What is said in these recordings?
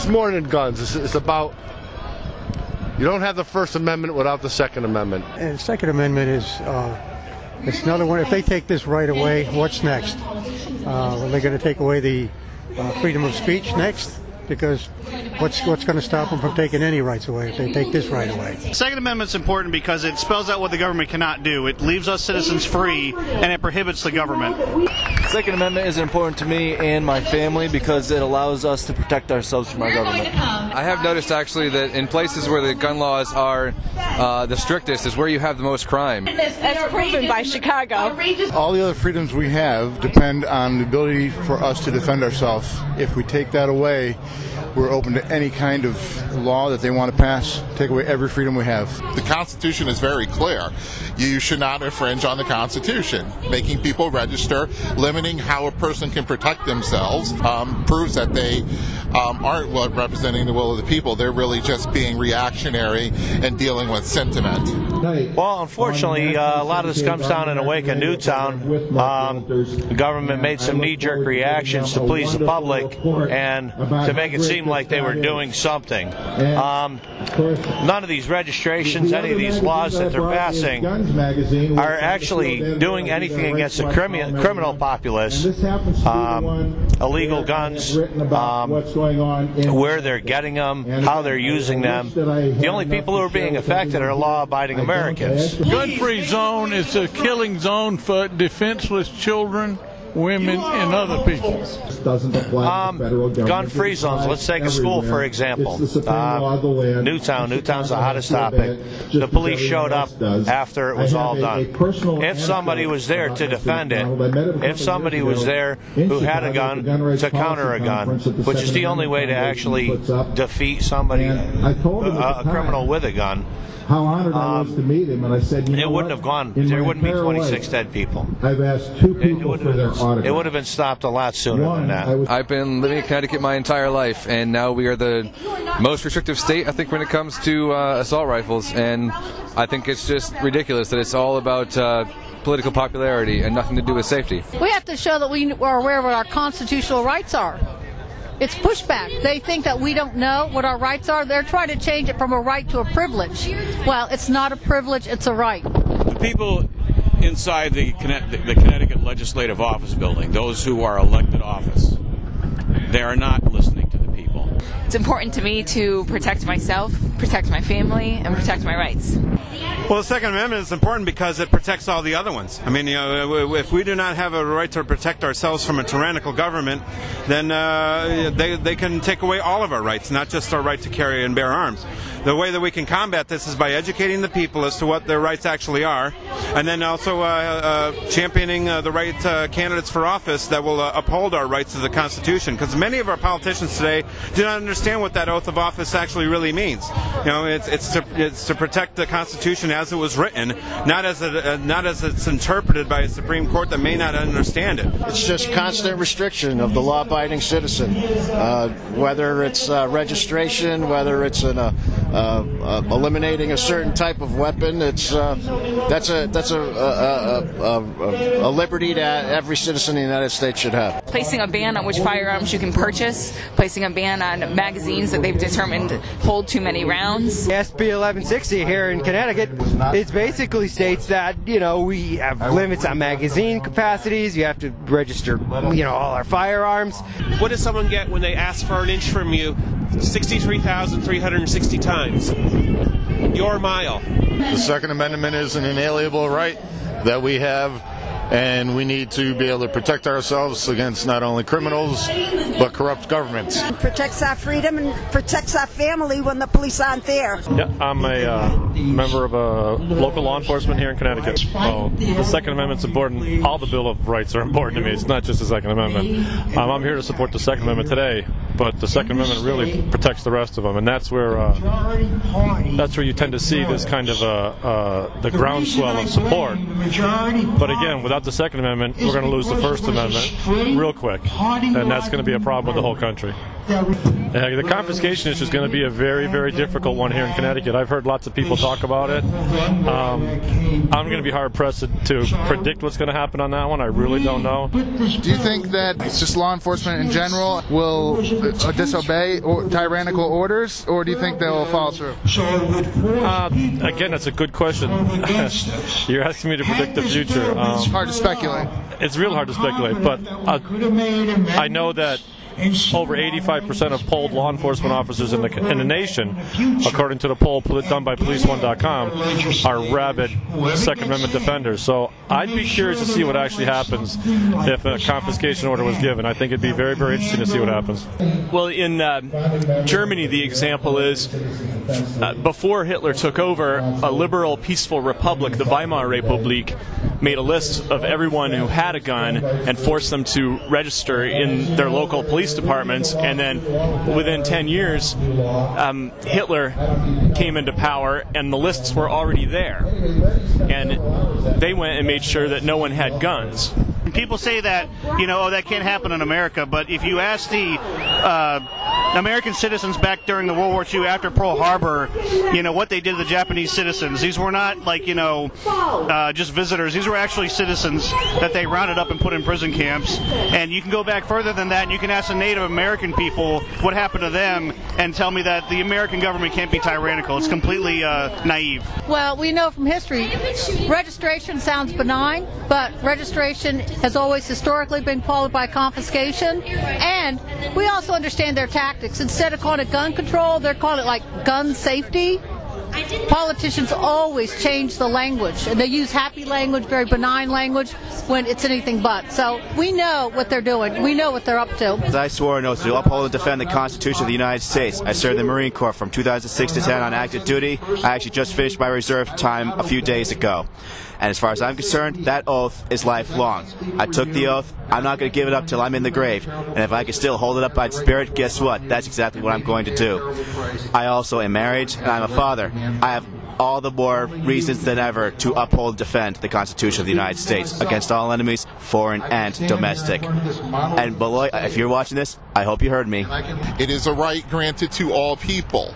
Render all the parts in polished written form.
it's more than guns. It's about, you don't have the First Amendment without the Second Amendment. And the Second Amendment is, it's another one. If they take this right away, what's next? Are they going to take away the freedom of speech next? Because what's going to stop them from taking any rights away if they take this right away? The Second Amendment's important because it spells out what the government cannot do. It leaves us citizens free, and it prohibits the government. The Second Amendment is important to me and my family because it allows us to protect ourselves from our government. I have noticed actually that in places where the gun laws are the strictest is where you have the most crime. As proven by Chicago. All the other freedoms we have depend on the ability for us to defend ourselves. If we take that away, we're open to any kind of law that they want to pass, take away every freedom we have. The Constitution is very clear. You should not infringe on the Constitution. Making people register, limiting how a person can protect themselves, proves that they aren't representing the will of the people. They're really just being reactionary and dealing with sentiment. Well, unfortunately, a lot of this comes down in the wake of Newtown. The government made some knee-jerk reactions to please the public and to make it seem like they were doing something. None of these registrations, any of these laws that they're passing are actually doing anything against the criminal populace. Illegal guns, where they're getting them, how they're using them. The only people who are being affected are law-abiding Americans. Gun-free zone is a killing zone for defenseless children, women, and other people. Gun-free zones. Let's take a school, for example. Newtown's the hottest topic. The police showed up after it was all done. If somebody was there to defend it, if somebody was there who had a gun to counter a gun, which is the only way to actually defeat somebody, a criminal with a gun, how honored I was to meet him, and I said, you know, it wouldn't have gone. There wouldn't be 26 dead people. I've asked two people for their autograph. It would have been stopped a lot sooner than that. I've been living in Connecticut my entire life, and now we are the most restrictive state, I think, when it comes to assault rifles. And I think it's just ridiculous that it's all about political popularity and nothing to do with safety. We have to show that we are aware of what our constitutional rights are. It's pushback. They think that we don't know what our rights are. They're trying to change it from a right to a privilege. Well, it's not a privilege, it's a right. The people inside the Connecticut Legislative Office building, those who are elected office, they are not listening to the people. It's important to me to protect myself, protect my family, and protect my rights. Well, the Second Amendment is important because it protects all the other ones. I mean, you know, if we do not have a right to protect ourselves from a tyrannical government, then they can take away all of our rights, not just our right to carry and bear arms. The way that we can combat this is by educating the people as to what their rights actually are, and then also championing the right candidates for office that will uphold our rights to the Constitution. Because many of our politicians today do not understand what that oath of office actually really means. You know, it's to protect the Constitution as it was written, not as it's interpreted by a Supreme Court that may not understand it. It's just constant restriction of the law-abiding citizen, whether it's registration, whether it's eliminating a certain type of weapon. That's a liberty that every citizen in the United States should have. Placing a ban on which firearms you can purchase, placing a ban on magazines that they've determined hold too many rounds. SB 1160 here in Connecticut, it basically states that, you know, we have limits on magazine capacities. You have to register, you know, all our firearms. What does someone get when they ask for an inch from you 63,360 times? Your mile. The Second Amendment is an inalienable right that we have, and we need to be able to protect ourselves against not only criminals but corrupt governments. It protects our freedom and protects our family when the police aren't there. Yeah, I'm a member of a local law enforcement here in Connecticut. The Second Amendment's important. All the Bill of Rights are important to me. It's not just the Second Amendment. I'm here to support the Second Amendment today, but the Second Amendment really protects the rest of them, and that's where you tend to see this kind of the groundswell of support. But again, without the Second Amendment, we're going to lose the First Amendment real quick, and that's going to be a problem with the whole country. The confiscation issue is going to be a very, very difficult one here in Connecticut. I've heard lots of people talk about it. I'm going to be hard-pressed to predict what's going to happen on that one. I really don't know. Do you think that just law enforcement in general will disobey tyrannical orders, or do you think they'll follow through? Again, that's a good question. You're asking me to predict the future. Hard to speculate. It's real hard to speculate, but I know that over 85% of polled law enforcement officers in the nation, according to the poll done by police1.com, are rabid Second Amendment defenders. So I'd be curious to see what actually happens if a confiscation order was given. I think it'd be very, very interesting to see what happens. Well, in Germany, the example is before Hitler took over, a liberal, peaceful republic, the Weimar Republic, made a list of everyone who had a gun and forced them to register in their local police departments, and then within 10 years Hitler came into power and the lists were already there, and they went and made sure that no one had guns. People say that, oh, that can't happen in America, but if you ask the American citizens back during the World War II after Pearl Harbor, what they did to the Japanese citizens, these were not like, just visitors. These were actually citizens that they rounded up and put in prison camps. And you can go back further than that, and you can ask the Native American people what happened to them and tell me that the American government can't be tyrannical. It's completely naive. Well, we know from history, registration sounds benign, but registration has always historically been followed by confiscation, and we also understand their tactics. Instead of calling it gun control, they're calling it like gun safety. Politicians always change the language, and they use happy language, very benign language, when it's anything but. So we know what they're doing. We know what they're up to. I swore an oath to uphold and defend the Constitution of the United States. I served in the Marine Corps from 2006 to 10 on active duty. I actually just finished my reserve time a few days ago. And as far as I'm concerned, that oath is lifelong. I took the oath. I'm not going to give it up till I'm in the grave. And if I can still hold it up by spirit, guess what? That's exactly what I'm going to do. I also am married, and I'm a father. I have all the more reasons than ever to uphold and defend the Constitution of the United States against all enemies, foreign and domestic. And Beloy, if you're watching this, I hope you heard me. It is a right granted to all people.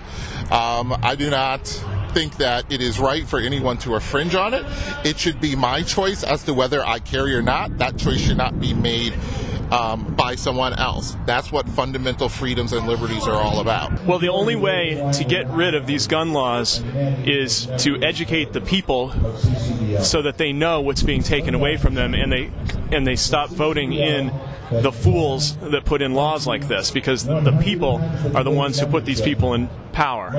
I do not think that it is right for anyone to infringe on it. It should be my choice as to whether I carry or not. That choice should not be made by someone else. That's what fundamental freedoms and liberties are all about. Well, the only way to get rid of these gun laws is to educate the people so that they know what's being taken away from them, and they stop voting in the fools that put in laws like this, because the people are the ones who put these people in power.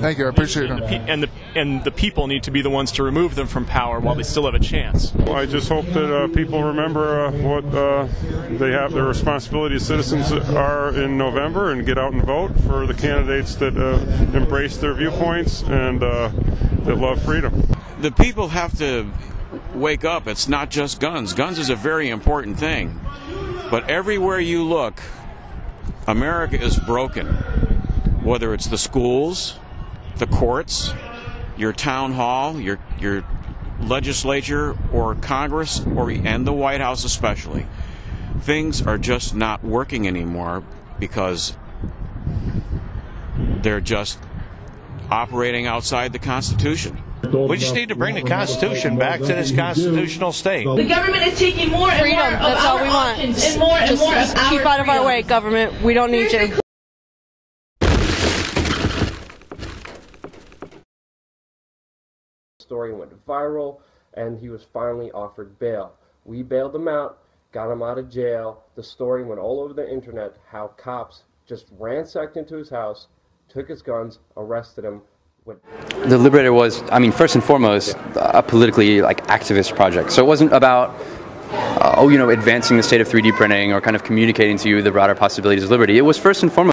Thank you, I appreciate it. And the people need to be the ones to remove them from power while they still have a chance. Well, I just hope that people remember what they have their responsibility as citizens are in November, and get out and vote for the candidates that embrace their viewpoints and that love freedom. The people have to wake up. It's not just guns. Guns is a very important thing. But everywhere you look, America is broken. Whether it's the schools, the courts, your town hall, your legislature, or Congress, and the White House especially. Things are just not working anymore because they're just operating outside the Constitution. We just need to bring the Constitution back to this constitutional state. The government is taking more and more of that's all we want. and more and more of keep out of our way, government. We don't need you. Story went viral, and he was finally offered bail. We bailed him out, got him out of jail. The story went all over the internet how cops just ransacked into his house, took his guns, arrested him. The Liberator was, first and foremost, a politically activist project. So it wasn't about, advancing the state of 3D printing or kind of communicating to you the broader possibilities of liberty. It was first and foremost